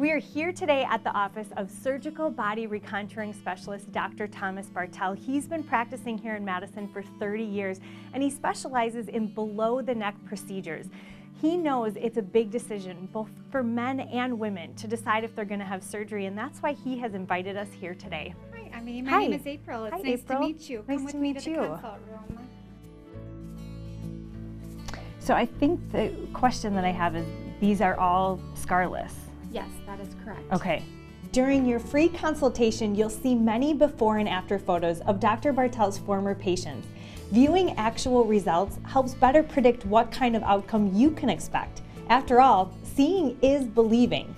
We are here today at the office of surgical body recontouring specialist Dr. Thomas Bartell. He's been practicing here in Madison for 30 years and he specializes in below the neck procedures. He knows it's a big decision both for men and women to decide if they're going to have surgery, and that's why he has invited us here today. Hi, Emmy. My name is April. It's nice April. to meet you. Nice Come with to me meet to the you. consult room. So I think the question that I have is, these are all scarless. Yes, that is correct. Okay. During your free consultation, you'll see many before and after photos of Dr. Bartell's former patients. Viewing actual results helps better predict what kind of outcome you can expect. After all, seeing is believing.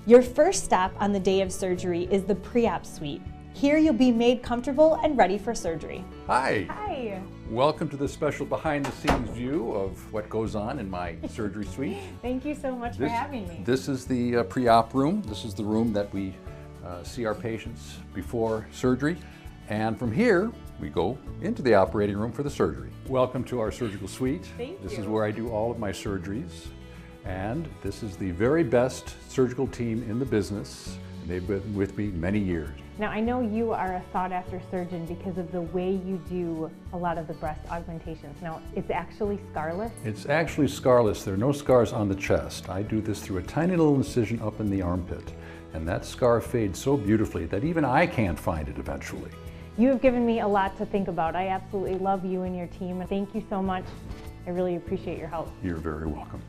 Your first stop on the day of surgery is the pre-op suite. Here you'll be made comfortable and ready for surgery. Hi. Hi. Welcome to this special behind-the-scenes view of what goes on in my surgery suite. Thank you so much for having me. This is the pre-op room. This is the room that we see our patients before surgery. And from here, we go into the operating room for the surgery. Welcome to our surgical suite. Thank This you. is where I do all of my surgeries. And this is the very best surgical team in the business. They've been with me many years. Now, I know you are a sought-after surgeon because of the way you do a lot of the breast augmentations. Now, it's actually scarless? It's actually scarless. There are no scars on the chest. I do this through a tiny little incision up in the armpit. And that scar fades so beautifully that even I can't find it eventually. You have given me a lot to think about. I absolutely love you and your team. Thank you so much. I really appreciate your help. You're very welcome.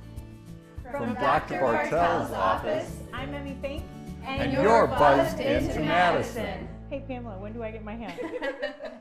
From Dr. Bartell's office, I'm Emmy Fink. and you're buzzed into Madison. Hey Pamela, when do I get my hand?